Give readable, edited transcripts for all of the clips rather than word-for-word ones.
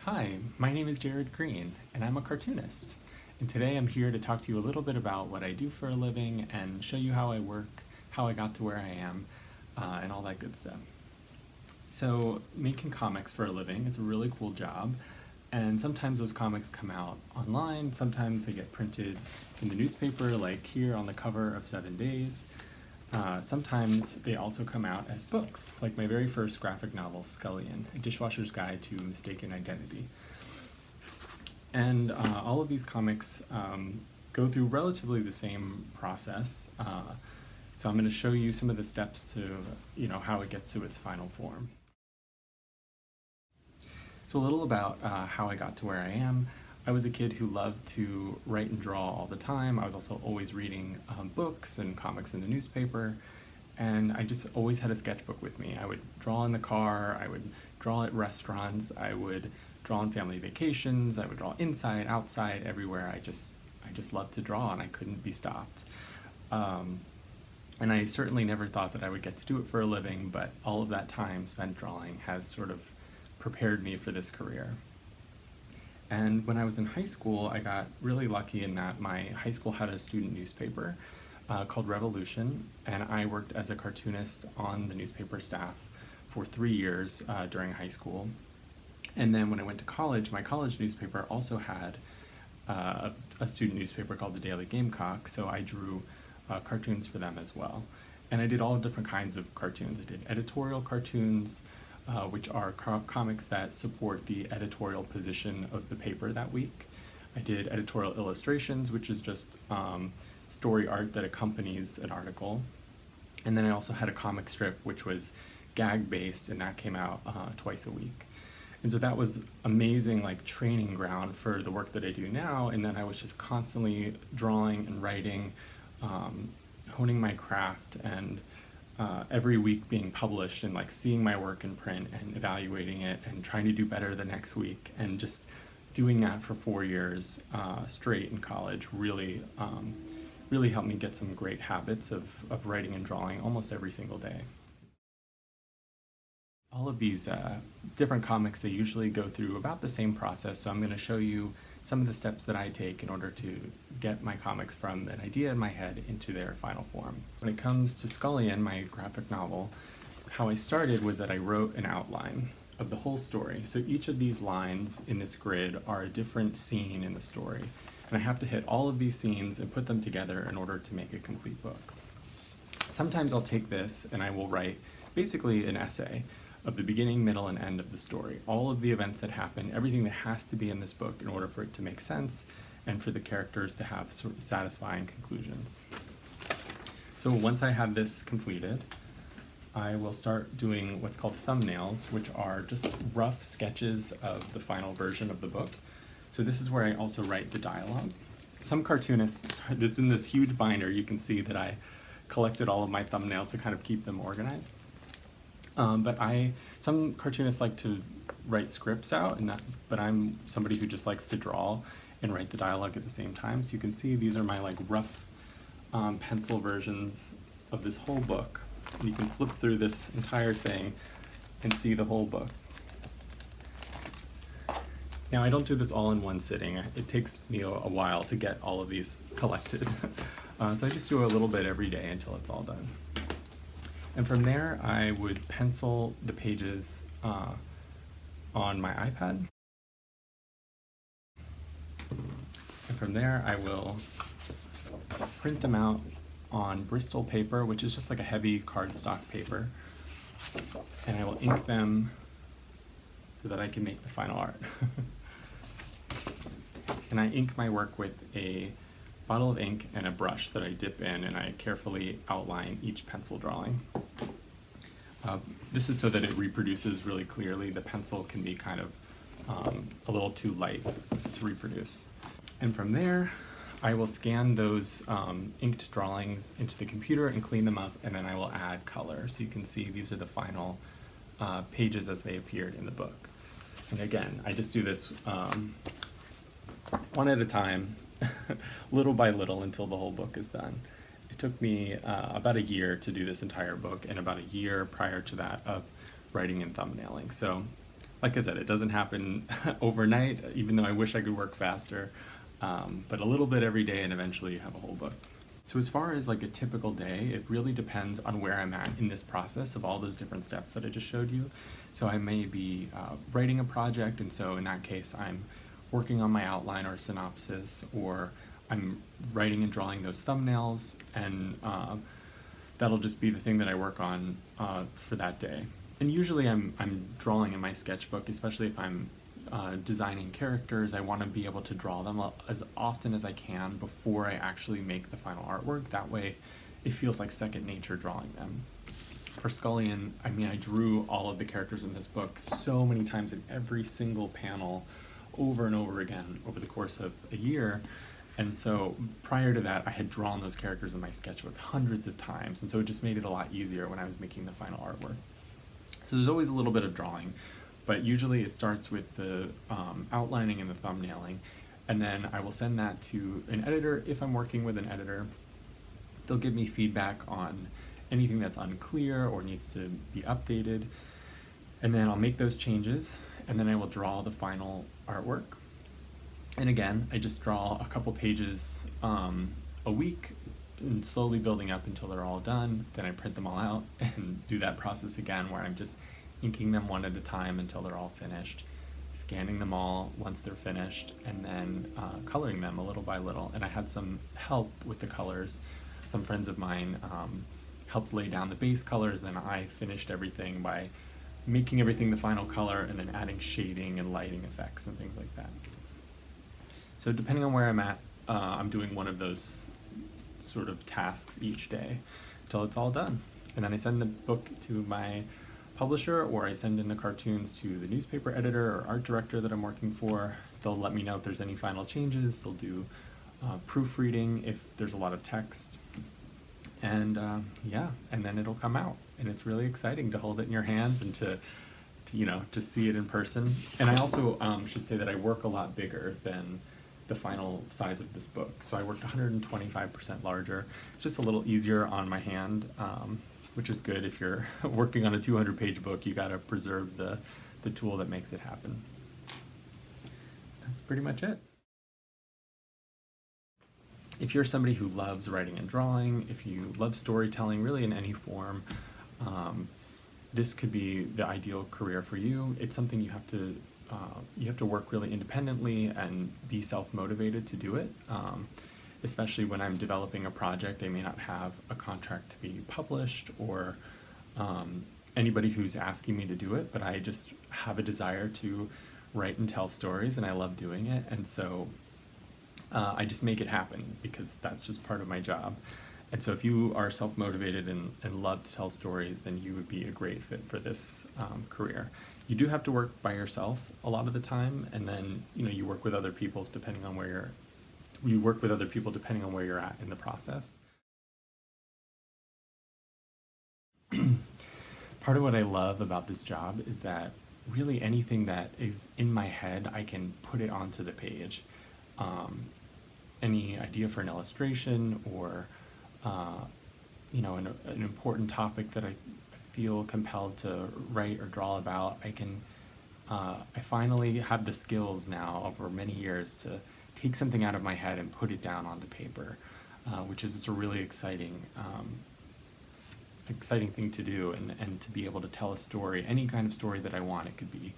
Hi, my name is Jarad Greene, and I'm a cartoonist. And today I'm here to talk to you a little bit about what I do for a living and show you how I work, how I got to where I am, and all that good stuff. So, making comics for a living is a really cool job, and sometimes those comics come out online, sometimes they get printed in the newspaper, like here on the cover of 7 Days. Sometimes they also come out as books, like my very first graphic novel, Scullion, A Dishwasher's Guide to Mistaken Identity. And all of these comics go through relatively the same process. So I'm going to show you some of the steps to, how it gets to its final form. So a little about how I got to where I am. I was a kid who loved to write and draw all the time. I was also always reading books and comics in the newspaper, and I just always had a sketchbook with me. I would draw in the car, I would draw at restaurants, I would draw on family vacations, I would draw inside, outside, everywhere. I just loved to draw, and I couldn't be stopped. And I certainly never thought that I would get to do it for a living, but all of that time spent drawing has sort of prepared me for this career. And when I was in high school, I got really lucky in that my high school had a student newspaper called Revolution, and I worked as a cartoonist on the newspaper staff for 3 years during high school. And then when I went to college, my college newspaper also had a student newspaper called the Daily Gamecock, so I drew cartoons for them as well. And I did all different kinds of cartoons. I did editorial cartoons, which are comics that support the editorial position of the paper that week. I did editorial illustrations, which is just story art that accompanies an article. And then I also had a comic strip, which was gag-based, and that came out twice a week. And so that was amazing, like, training ground for the work that I do now, and then I was just constantly drawing and writing, honing my craft, and every week being published and like seeing my work in print and evaluating it and trying to do better the next week, and just doing that for 4 years straight in college really helped me get some great habits of writing and drawing almost every single day. All of these different comics, they usually go through about the same process, so I'm going to show you some of the steps that I take in order to get my comics from an idea in my head into their final form. When it comes to Scullion, my graphic novel, how I started was that I wrote an outline of the whole story. So each of these lines in this grid are a different scene in the story, and I have to hit all of these scenes and put them together in order to make a complete book. Sometimes I'll take this and I will write basically an essay of the beginning, middle, and end of the story. All of the events that happen, everything that has to be in this book in order for it to make sense and for the characters to have sort of satisfying conclusions. So once I have this completed, I will start doing what's called thumbnails, which are just rough sketches of the final version of the book. So this is where I also write the dialogue. Some cartoonists, this in this huge binder, you can see that I collected all of my thumbnails to kind of keep them organized. But some cartoonists like to write scripts out, but I'm somebody who just likes to draw and write the dialogue at the same time. So you can see these are my like rough pencil versions of this whole book. And you can flip through this entire thing and see the whole book. Now I don't do this all in one sitting. It takes me a while to get all of these collected. So I just do a little bit every day until it's all done. And from there, I would pencil the pages on my iPad. And from there, I will print them out on Bristol paper, which is just like a heavy cardstock paper. And I will ink them so that I can make the final art. And I ink my work with a bottle of ink and a brush that I dip in, and I carefully outline each pencil drawing. This is so that it reproduces really clearly. The pencil can be kind of a little too light to reproduce. And from there, I will scan those inked drawings into the computer and clean them up, and then I will add color. So you can see these are the final pages as they appeared in the book. And again, I just do this one at a time, little by little, until the whole book is done. It took me about a year to do this entire book, and about a year prior to that of writing and thumbnailing. So like I said, it doesn't happen overnight, even though I wish I could work faster, but a little bit every day, and eventually you have a whole book. So as far as like a typical day, it really depends on where I'm at in this process of all those different steps that I just showed you. So I may be writing a project, and so in that case I'm working on my outline or synopsis, or I'm writing and drawing those thumbnails, and that'll just be the thing that I work on for that day. And usually I'm drawing in my sketchbook, especially if I'm designing characters. I want to be able to draw them as often as I can before I actually make the final artwork. That way it feels like second nature drawing them. For SCULLION, I mean, I drew all of the characters in this book so many times in every single panel over and over again over the course of a year. And so prior to that, I had drawn those characters in my sketchbook hundreds of times, and so it just made it a lot easier when I was making the final artwork. So there's always a little bit of drawing, but usually it starts with the outlining and the thumbnailing, and then I will send that to an editor if I'm working with an editor. They'll give me feedback on anything that's unclear or needs to be updated, and then I'll make those changes, and then I will draw the final artwork. And again, I just draw a couple pages a week, and slowly building up until they're all done. Then I print them all out and do that process again, where I'm just inking them one at a time until they're all finished, scanning them all once they're finished, and then coloring them a little by little. And I had some help with the colors. Some friends of mine helped lay down the base colors, then I finished everything by making everything the final color and then adding shading and lighting effects and things like that. So depending on where I'm at, I'm doing one of those sort of tasks each day until it's all done. And then I send the book to my publisher, or I send in the cartoons to the newspaper editor or art director that I'm working for. They'll let me know if there's any final changes. They'll do proofreading if there's a lot of text. And yeah, and then it'll come out. And it's really exciting to hold it in your hands and to you know, to see it in person. And I also should say that I work a lot bigger than the final size of this book. So I worked 125% larger. It's just a little easier on my hand, which is good. If you're working on a 200-page book, you gotta preserve the tool that makes it happen. That's pretty much it. If you're somebody who loves writing and drawing, if you love storytelling really in any form, this could be the ideal career for you. It's something you have to work really independently and be self-motivated to do it. Especially when I'm developing a project, I may not have a contract to be published or anybody who's asking me to do it, but I just have a desire to write and tell stories, and I love doing it. And so I just make it happen because that's just part of my job. And so if you are self-motivated and love to tell stories, then you would be a great fit for this career. You do have to work by yourself a lot of the time, and then you work with other people depending on where you're at in the process. Part of what I love about this job is that really anything that is in my head, I can put it onto the page. Any idea for an illustration or an important topic that I feel compelled to write or draw about, I finally have the skills now over many years to take something out of my head and put it down onto paper, which is just a really exciting thing to do, and to be able to tell a story, any kind of story that I want. It could be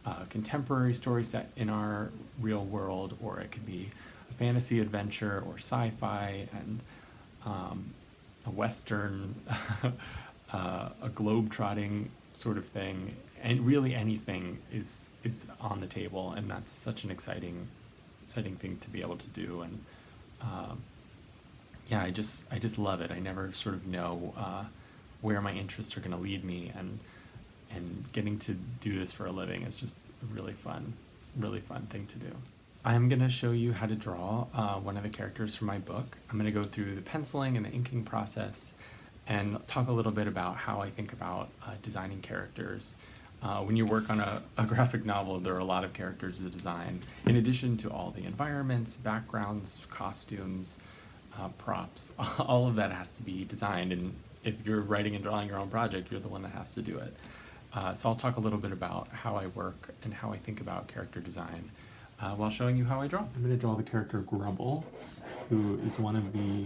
a contemporary story set in our real world, or it could be a fantasy adventure or sci-fi, and a western, a globe-trotting sort of thing, and really anything is on the table, and that's such an exciting thing to be able to do. And yeah, I just love it. I never sort of know where my interests are going to lead me, and getting to do this for a living is just a really fun thing to do. I'm going to show you how to draw one of the characters from my book. I'm going to go through the penciling and the inking process and talk a little bit about how I think about designing characters. When you work on a graphic novel, there are a lot of characters to design, in addition to all the environments, backgrounds, costumes, props. All of that has to be designed, and if you're writing and drawing your own project, you're the one that has to do it. So I'll talk a little bit about how I work and how I think about character design while showing you how I draw. I'm going to draw the character Grubble, who is one of the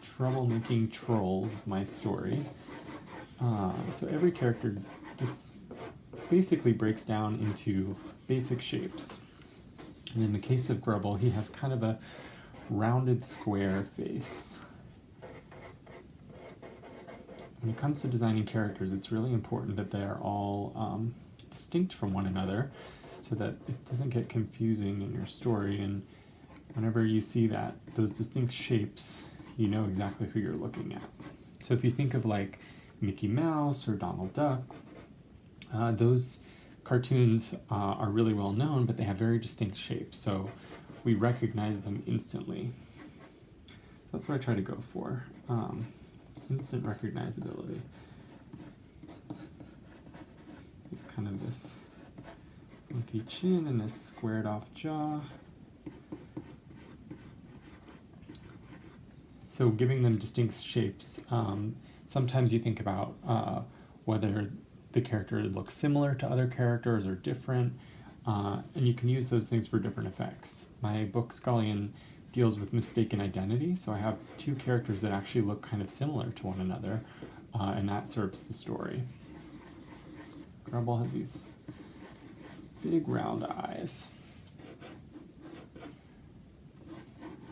troublemaking trolls of my story. So every character just basically breaks down into basic shapes. And in the case of Grubble, he has kind of a rounded square face. When it comes to designing characters, it's really important that they are all distinct from one another so that it doesn't get confusing in your story, and whenever you see those distinct shapes, you know exactly who you're looking at. So if you think of like Mickey Mouse or Donald Duck, those cartoons are really well known, but they have very distinct shapes, so we recognize them instantly. So that's what I try to go for. Instant recognizability. It's kind of this funky chin and this squared off jaw. So giving them distinct shapes, sometimes you think about whether the character looks similar to other characters or different, and you can use those things for different effects. My book SCULLION deals with mistaken identity, so I have two characters that actually look kind of similar to one another, and that serves the story. Grubble has these big round eyes.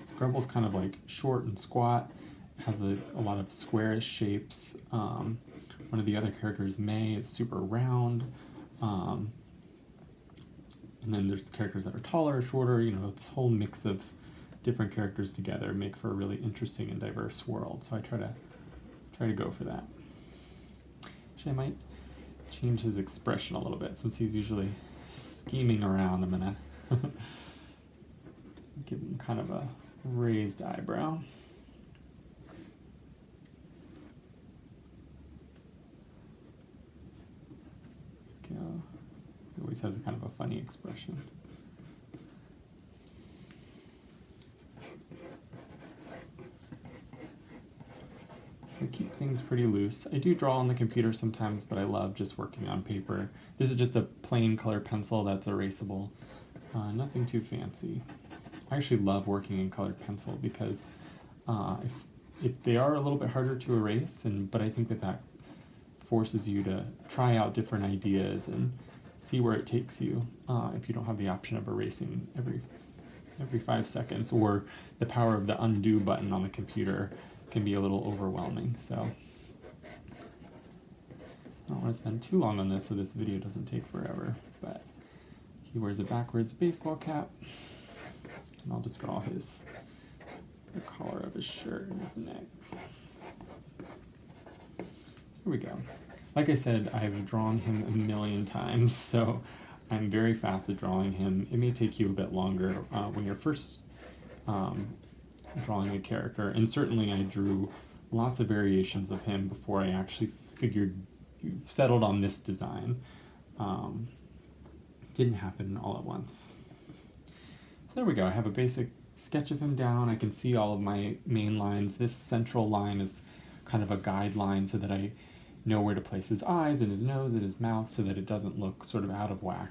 So Grubble's kind of like short and squat, has a lot of squarish shapes. One of the other characters, May, is super round. And then there's characters that are taller, shorter, this whole mix of different characters together make for a really interesting and diverse world. So I try to go for that. Actually, I might change his expression a little bit since he's usually scheming around. I'm gonna give him kind of a raised eyebrow. Go. He always has a kind of a funny expression. So I keep things pretty loose. I do draw on the computer sometimes, but I love just working on paper. This is just a plain color pencil that's erasable. Nothing too fancy. I actually love working in colored pencil because if they are a little bit harder to erase, but I think that forces you to try out different ideas and see where it takes you if you don't have the option of erasing every 5 seconds, or the power of the undo button on the computer can be a little overwhelming. So I don't want to spend too long on this so this video doesn't take forever, but he wears a backwards baseball cap, and I'll just draw the collar of his shirt and his neck. Here we go. Like I said, I've drawn him a million times, so I'm very fast at drawing him. It may take you a bit longer when you're first drawing a character, and certainly I drew lots of variations of him before I actually settled on this design. Didn't happen all at once. So there we go. I have a basic sketch of him down. I can see all of my main lines. This central line is kind of a guideline so that I know where to place his eyes and his nose and his mouth so that it doesn't look sort of out of whack.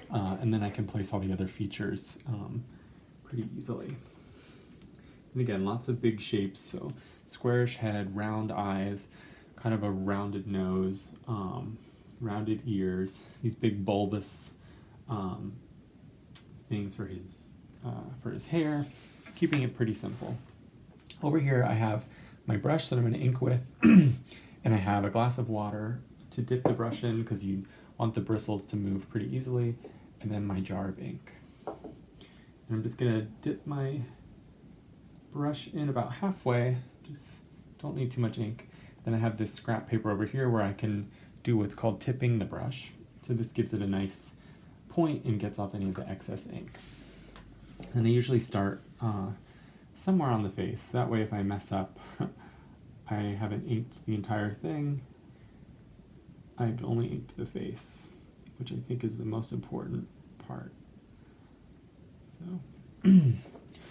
And then I can place all the other features pretty easily. And again, lots of big shapes, so squarish head, round eyes, kind of a rounded nose, rounded ears, these big bulbous things for his hair, keeping it pretty simple. Over here I have my brush that I'm going to ink with, and I have a glass of water to dip the brush in because you want the bristles to move pretty easily, and then my jar of ink. And I'm just going to dip my brush in about halfway, just don't need too much ink. Then I have this scrap paper over here where I can do what's called tipping the brush. So this gives it a nice point and gets off any of the excess ink. And I usually start somewhere on the face. That way if I mess up, I haven't inked the entire thing. I've only inked the face, which I think is the most important part. So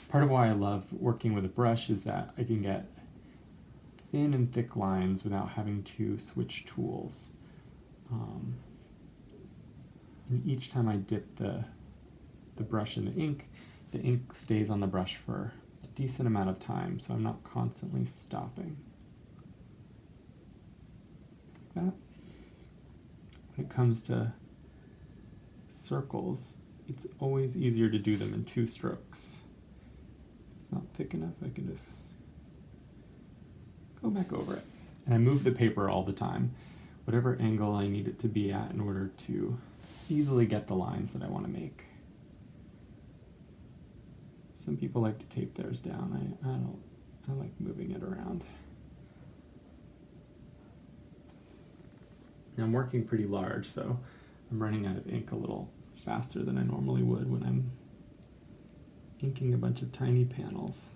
part of why I love working with a brush is that I can get thin and thick lines without having to switch tools. And each time I dip the brush in the ink stays on the brush for a decent amount of time, so I'm not constantly stopping. Like that. When it comes to circles, it's always easier to do them in 2 strokes. If it's not thick enough, I can just go back over it. And I move the paper all the time, whatever angle I need it to be at in order to easily get the lines that I want to make. Some people like to tape theirs down. I don't. I like moving it around. Now I'm working pretty large, so I'm running out of ink a little faster than I normally would when I'm inking a bunch of tiny panels.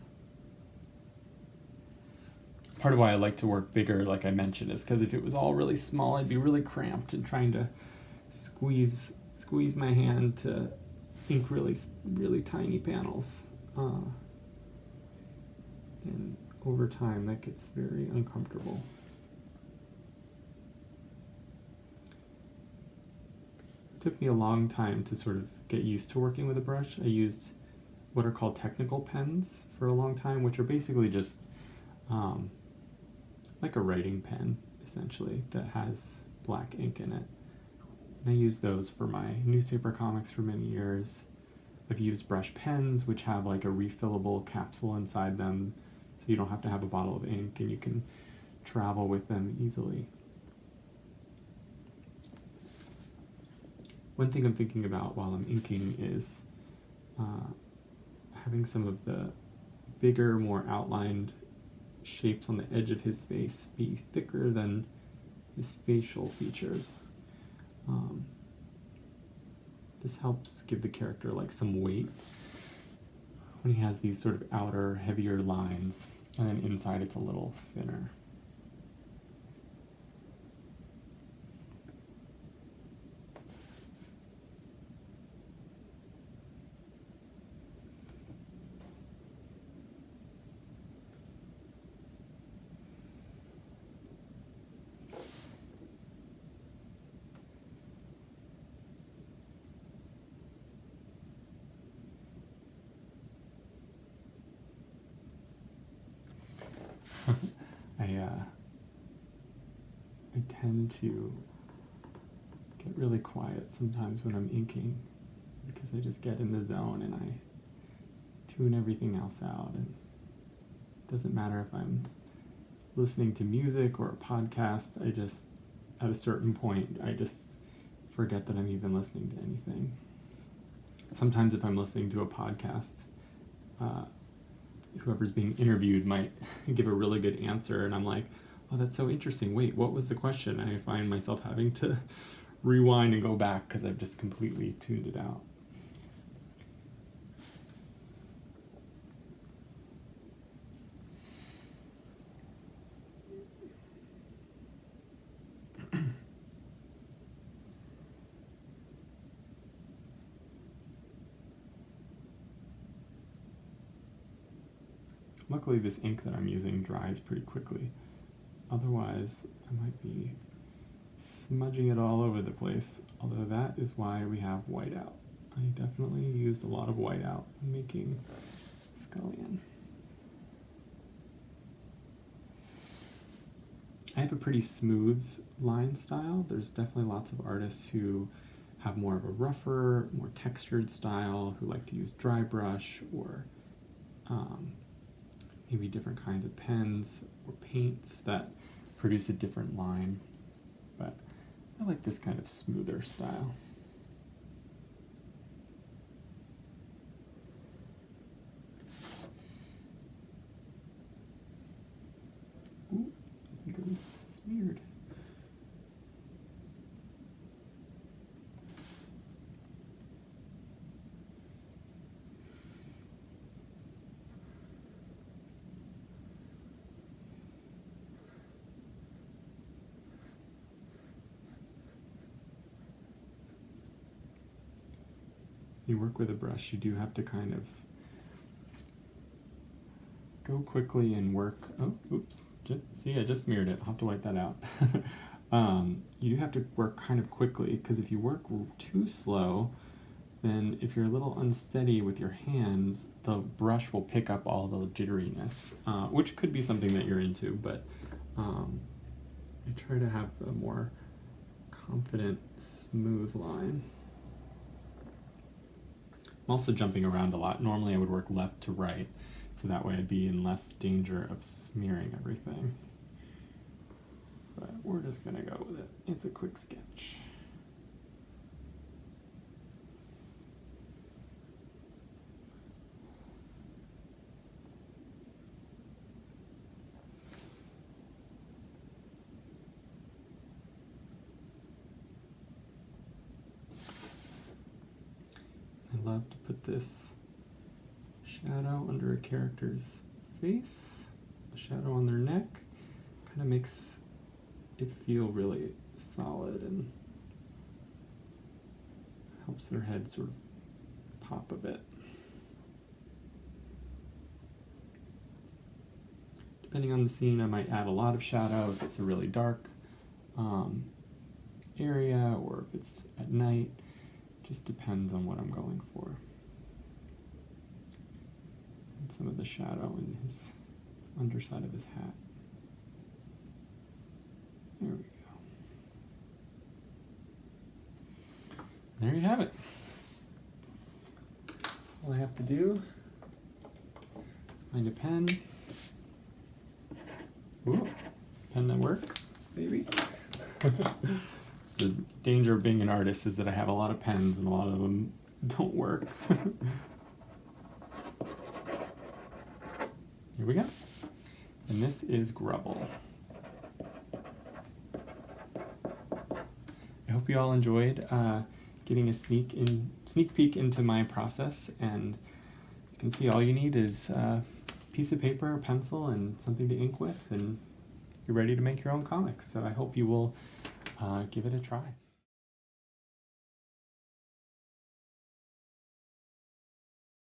Part of why I like to work bigger, like I mentioned, is because if it was all really small, I'd be really cramped and trying to squeeze my hand to ink really tiny panels. And over time, that gets very uncomfortable. It took me a long time to sort of get used to working with a brush. I used what are called technical pens for a long time, which are basically just like a writing pen, essentially, that has black ink in it. And I used those for my newspaper comics for many years. I've used brush pens, which have like a refillable capsule inside them, so you don't have to have a bottle of ink and you can travel with them easily. One thing I'm thinking about while I'm inking is having some of the bigger, more outlined shapes on the edge of his face be thicker than his facial features. This helps give the character like some weight when he has these sort of outer, heavier lines, and then inside it's a little thinner. I tend to get really quiet sometimes when I'm inking because I just get in the zone and I tune everything else out, and it doesn't matter if I'm listening to music or a podcast. I just, at a certain point, I just forget that I'm even listening to anything. Sometimes if I'm listening to a podcast, whoever's being interviewed might give a really good answer, and I'm like, oh, that's so interesting. Wait, what was the question? I find myself having to rewind and go back because I've just completely tuned it out. Luckily, this ink that I'm using dries pretty quickly. Otherwise, I might be smudging it all over the place, although that is why we have whiteout. I definitely used a lot of whiteout when making SCULLION. I have a pretty smooth line style. There's definitely lots of artists who have more of a rougher, more textured style, who like to use dry brush or maybe different kinds of pens or paints that produce a different line. But I like this kind of smoother style. Ooh, I think it was smeared. You work with a brush, you do have to kind of go quickly and work. Oh, oops. See, I just smeared it. I'll have to wipe that out. You do have to work kind of quickly, because if you work too slow, then if you're a little unsteady with your hands, the brush will pick up all the jitteriness, which could be something that you're into, but I try to have a more confident, smooth line. I'm also jumping around a lot. Normally I would work left to right, so that way I'd be in less danger of smearing everything. But we're just gonna go with it. It's a quick sketch. I love to put this shadow under a character's face, a shadow on their neck. Kind of makes it feel really solid and helps their head sort of pop a bit. Depending on the scene, I might add a lot of shadow if it's a really dark area, or if it's at night. Just depends on what I'm going for. And some of the shadow in his underside of his hat. There we go. There you have it. All I have to do is find a pen. Ooh, pen that works, maybe. The danger of being an artist is that I have a lot of pens and a lot of them don't work. Here we go. And this is Grubble. I hope you all enjoyed getting a sneak peek into my process, and you can see all you need is a piece of paper, a pencil, and something to ink with, and you're ready to make your own comics. So I hope you will give it a try.